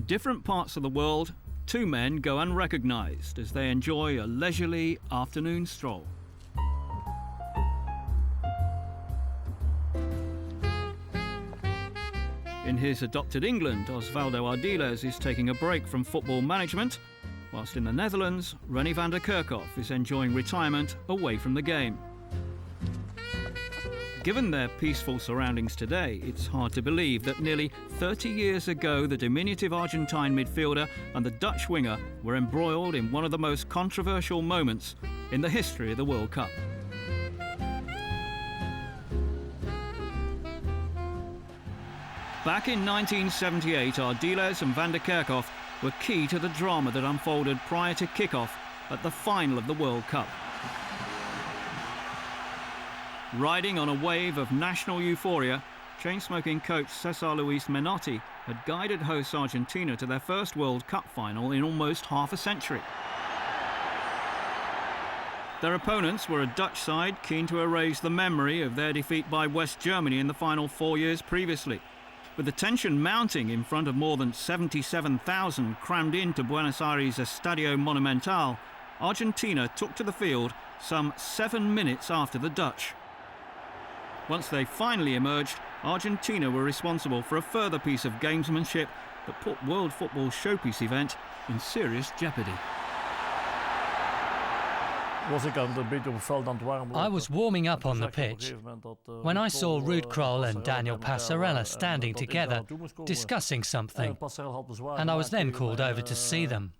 different parts of the world, two men go unrecognised as they enjoy a leisurely afternoon stroll. In his adopted England, Osvaldo Ardiles is taking a break from football management, whilst in the Netherlands, René van der Kerkhoff is enjoying retirement away from the game. Given their peaceful surroundings today, it's hard to believe that nearly 30 years ago the diminutive Argentine midfielder and the Dutch winger were embroiled in one of the most controversial moments in the history of the World Cup. Back in 1978, Ardiles and van der Kerkhoff were key to the drama that unfolded prior to kickoff at the final of the World Cup. Riding on a wave of national euphoria, chain-smoking coach Cesar Luis Menotti had guided hosts Argentina to their first World Cup final in almost half a century. Their opponents were a Dutch side keen to erase the memory of their defeat by West Germany in the final 4 years previously. With the tension mounting in front of more than 77,000 crammed into Buenos Aires' Estadio Monumental, Argentina took to the field some 7 minutes after the Dutch. Once they finally emerged, Argentina were responsible for a further piece of gamesmanship that put World Football's showpiece event in serious jeopardy. I was warming up on the pitch when I saw Ruud Krol and Daniel Passarella standing together discussing something, and I was then called over to see them.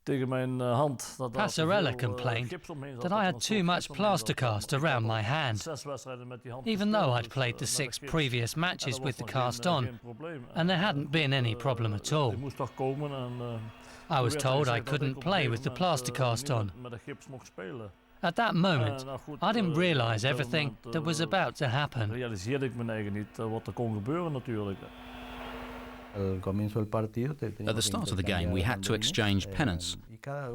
Passarella complained that I had too much plaster cast around my hand, even though I'd played the 6 previous matches with the cast on, and there hadn't been any problem at all. I was told I couldn't play with the plaster cast on. At that moment, I didn't realise everything that was about to happen. At the start of the game, we had to exchange pennants.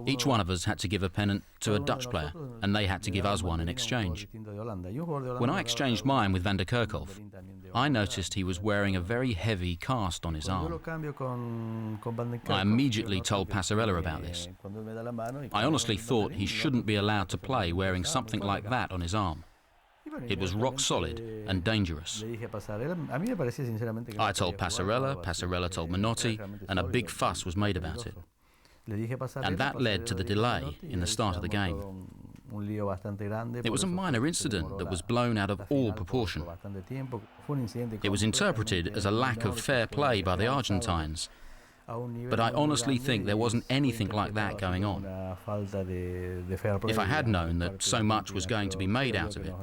Each one of us had to give a pennant to a Dutch player, and they had to give us one in exchange. When I exchanged mine with van der Kerkhoff, I noticed he was wearing a very heavy cast on his arm. I immediately told Passarella about this. I honestly thought he shouldn't be allowed to play wearing something like that on his arm. It was rock solid and dangerous. I told Passarella, Passarella told Menotti, and a big fuss was made about it. And that led to the delay in the start of the game. It was a minor incident that was blown out of all proportion. It was interpreted as a lack of fair play by the Argentines, but I honestly think there wasn't anything like that going on. If I had known that so much was going to be made out of it,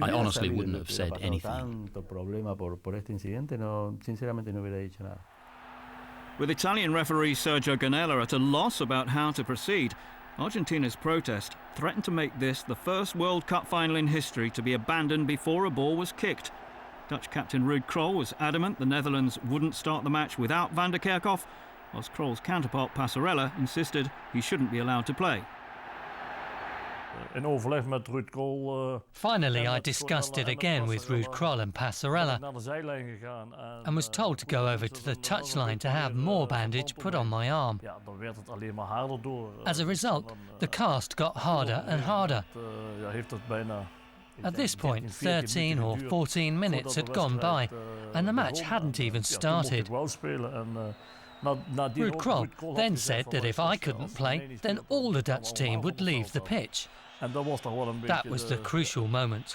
I honestly wouldn't have said anything. With Italian referee Sergio Ganella at a loss about how to proceed, Argentina's protest threatened to make this the first World Cup final in history to be abandoned before a ball was kicked. Dutch captain Ruud Krol was adamant the Netherlands wouldn't start the match without van der Kerkhoff, whilst Krol's counterpart Passarella insisted he shouldn't be allowed to play. Finally, I discussed it again with Ruud Krol and Passarella and was told to go over to the touchline to have more bandage put on my arm. As a result, the cast got harder and harder. At this point, 13 or 14 minutes had gone by, and the match hadn't even started. Ruud Krol then said that if I couldn't play, then all the Dutch team would leave the pitch. That was the crucial moment.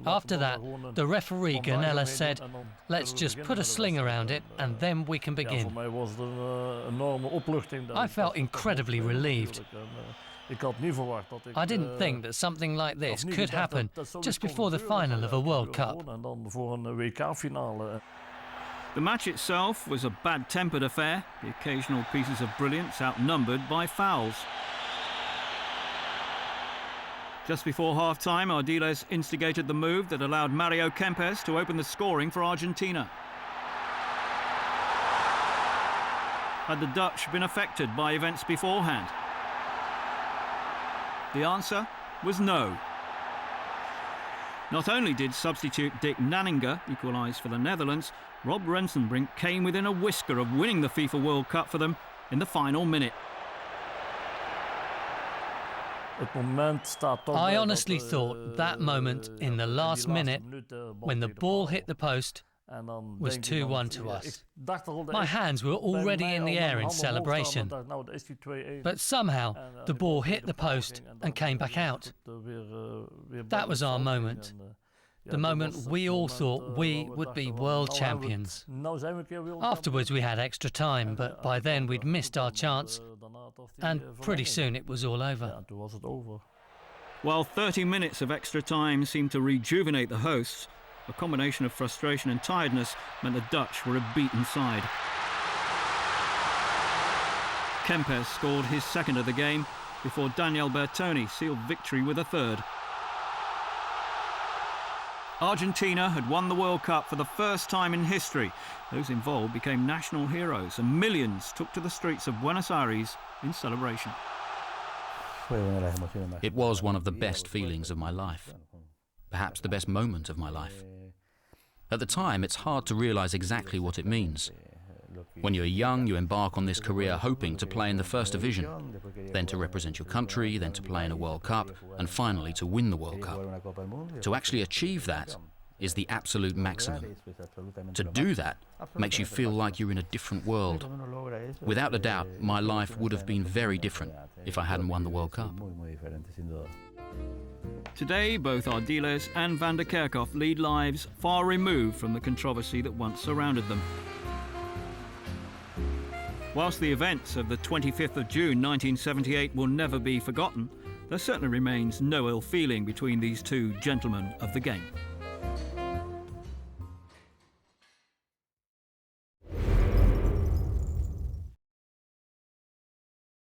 After that, the referee Ganella said, "Let's just put a sling around it and then we can begin." I felt incredibly relieved. I didn't think that something like this could happen just before the final of a World Cup. The match itself was a bad-tempered affair, the occasional pieces of brilliance outnumbered by fouls. Just before half-time, Ardiles instigated the move that allowed Mario Kempes to open the scoring for Argentina. Had the Dutch been affected by events beforehand? The answer was no. Not only did substitute Dick Nanninga equalise for the Netherlands, Rob Rensenbrink came within a whisker of winning the FIFA World Cup for them in the final minute. I honestly thought that moment in the last minute, when the ball hit the post, was 2-1 to us. My hands were already in the air in celebration, but somehow the ball hit the post and came back out. That was our moment. The moment we all thought we would be world champions. Afterwards we had extra time, but by then we'd missed our chance, and pretty soon it was all over. While 30 minutes of extra time seemed to rejuvenate the hosts, a combination of frustration and tiredness meant the Dutch were a beaten side. Kempes scored his second of the game before Daniel Bertoni sealed victory with a third. Argentina had won the World Cup for the first time in history. Those involved became national heroes, and millions took to the streets of Buenos Aires in celebration. It was one of the best feelings of my life, perhaps the best moment of my life. At the time, it's hard to realise exactly what it means. When you're young, you embark on this career hoping to play in the first division, then to represent your country, then to play in a World Cup, and finally to win the World Cup. To actually achieve that is the absolute maximum. To do that makes you feel like you're in a different world. Without a doubt, my life would have been very different if I hadn't won the World Cup. Today, both Ardiles and Van der Kerkhoff lead lives far removed from the controversy that once surrounded them. Whilst the events of the 25th of June 1978 will never be forgotten, there certainly remains no ill feeling between these two gentlemen of the game.